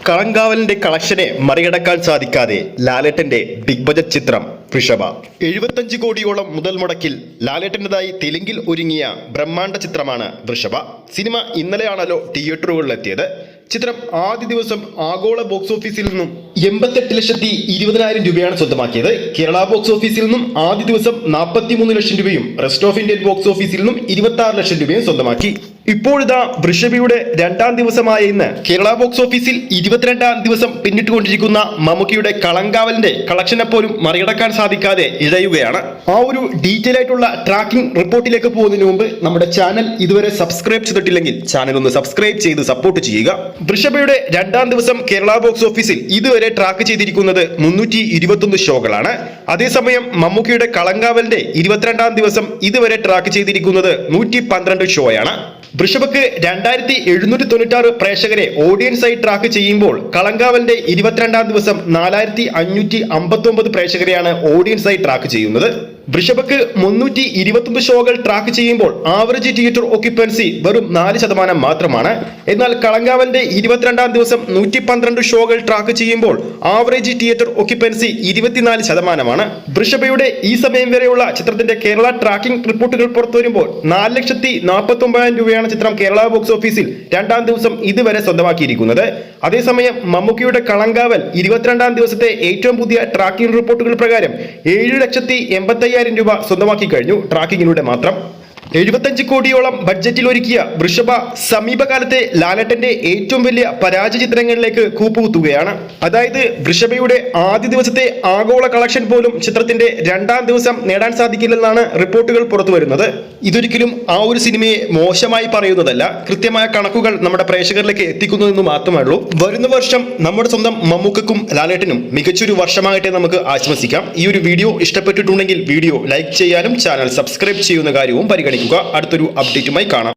കളങ്കാവലിന്റെ കളക്ഷനെ മറികടക്കാൻ സാധിക്കാതെ ലാലേട്ടന്റെ ബിഗ് ബജറ്റ് ചിത്രം വൃഷഭ 75 കോടിയോളം മുതൽ മുടക്കിൽ ലാലേട്ടൻ്റെതായി തെലുങ്കിൽ ഒരുങ്ങിയ ബ്രഹ്മാണ്ഡ ചിത്രമാണ് വൃഷഭ. സിനിമ ഇന്നലെയാണല്ലോ തിയേറ്ററുകളിലെത്തിയത്. ചിത്രം ആദ്യ ദിവസം ആഗോള ബോക്സ് ഓഫീസിൽ നിന്നും 88,20,000 രൂപയാണ് സ്വന്തമാക്കിയത്. കേരള ബോക്സ് ഓഫീസിൽ നിന്നും ആദ്യ ദിവസം 43 ലക്ഷം രൂപയും റെസ്റ്റ് ഓഫ് ഇന്ത്യൻ ബോക്സ് ഓഫീസിൽ നിന്നും 26 ലക്ഷം രൂപയും സ്വന്തമാക്കി. ഇപ്പോഴിതാ വൃഷഭയുടെ രണ്ടാം ദിവസമായ ഇന്ന് കേരള ബോക്സ് ഓഫീസിൽ 22ാം ദിവസം പിന്നിട്ടുകൊണ്ടിരിക്കുന്ന മമ്മൂക്കിയുടെ കളങ്കാവലിന്റെ കളക്ഷനെ പോലും മറികടക്കാൻ സാധിക്കാതെ ഇഴയുകയാണ്. ആ ഒരു ഡീറ്റെയിൽ ആയിട്ടുള്ള ട്രാക്കിംഗ് റിപ്പോർട്ടിലേക്ക് പോകുന്നതിന് മുമ്പ് നമ്മുടെ ചാനൽ ഇതുവരെ സബ്സ്ക്രൈബ് ചെയ്തിട്ടില്ലെങ്കിൽ ചാനൽ ഒന്ന് സബ്സ്ക്രൈബ് ചെയ്ത് സപ്പോർട്ട് ചെയ്യുക. വൃഷഭയുടെ രണ്ടാം ദിവസം കേരള ബോക്സ് ഓഫീസിൽ ഇതുവരെ ട്രാക്ക് ചെയ്തിരിക്കുന്നത് 321 ഷോകളാണ്. അതേസമയം മമ്മൂക്കിയുടെ കളങ്കാവലിന്റെ 22ാം ദിവസം ഇതുവരെ ട്രാക്ക് ചെയ്തിരിക്കുന്നത് 112 ഷോയാണ്. വൃഷഭക്ക് 2796 പ്രേക്ഷകരെ ഓഡിയൻസായി ട്രാക്ക് ചെയ്യുമ്പോൾ കളങ്കാവലിന്റെ 22ാം ദിവസം 4559 പ്രേക്ഷകരെയാണ് ഓഡിയൻസായി ട്രാക്ക് ചെയ്യുന്നത്. വൃഷഭക്ക് 321 ഷോകൾ ട്രാക്ക് ചെയ്യുമ്പോൾ ആവറേജ് തിയേറ്റർ ഓക്യുപ്പൻസി വെറും 4% മാത്രമാണ്. എന്നാൽ കളങ്കാവലിന്റെ 22ാം ദിവസം 112 ഷോകൾ ട്രാക്ക് ചെയ്യുമ്പോൾ ആവറേജ് തിയേറ്റർ ഓക്യുപ്പൻസി 24%. വൃഷഭയുടെ ഈ സമയം വരെയുള്ള ചിത്രത്തിന്റെ കേരള ട്രാക്കിംഗ് റിപ്പോർട്ടുകൾ പുറത്തു വരുമ്പോൾ 4,49,000 രൂപയാണ് ചിത്രം കേരള ബോക്സ് ഓഫീസിൽ രണ്ടാം ദിവസം ഇതുവരെ സ്വന്തമാക്കിയിരിക്കുന്നത്. അതേസമയം മമ്മൂക്കിയുടെ കളങ്കാവൽ 22ാം ദിവസത്തെ ഏറ്റവും പുതിയ ട്രാക്കിംഗ് റിപ്പോർട്ടുകൾ പ്രകാരം 7,85,000 രൂപ സ്വന്തമാക്കി കഴിഞ്ഞു. ട്രാക്കിങ്ങിലൂടെ മാത്രം 75 കോടിയോളം ബഡ്ജറ്റിൽ ഒരുക്കിയ വൃഷഭ സമീപകാലത്തെ ലാലേട്ടന്റെ ഏറ്റവും വലിയ പരാജയ ചിത്രങ്ങളിലേക്ക് കൂപ്പുകുത്തുകയാണ്. അതായത് വൃഷഭയുടെ ആദ്യ ദിവസത്തെ ആഗോള കളക്ഷൻ പോലും ചിത്രത്തിന്റെ രണ്ടാം ദിവസം നേടാൻ സാധിക്കില്ലെന്നാണ് റിപ്പോർട്ടുകൾ പുറത്തു വരുന്നത്. ഇതൊരിക്കലും ആ ഒരു സിനിമയെ മോശമായി പറയുന്നതല്ല, കൃത്യമായ കണക്കുകൾ നമ്മുടെ പ്രേക്ഷകരിലേക്ക് എത്തിക്കുന്നതെന്ന് മാത്രമേ ഉള്ളൂ. വരുന്ന വർഷം നമ്മുടെ സ്വന്തം മമ്മൂക്കും ലാലേട്ടനും മികച്ചൊരു വർഷമാകട്ടെ നമുക്ക് ആശംസിക്കാം. ഈ ഒരു വീഡിയോ ഇഷ്ടപ്പെട്ടിട്ടുണ്ടെങ്കിൽ വീഡിയോ ലൈക്ക് ചെയ്യാനും ചാനൽ സബ്സ്ക്രൈബ് ചെയ്യുന്ന കാര്യവും പരിഗണിക്കുക. അടുത്തൊരു അപ്ഡേറ്റുമായി കാണാം.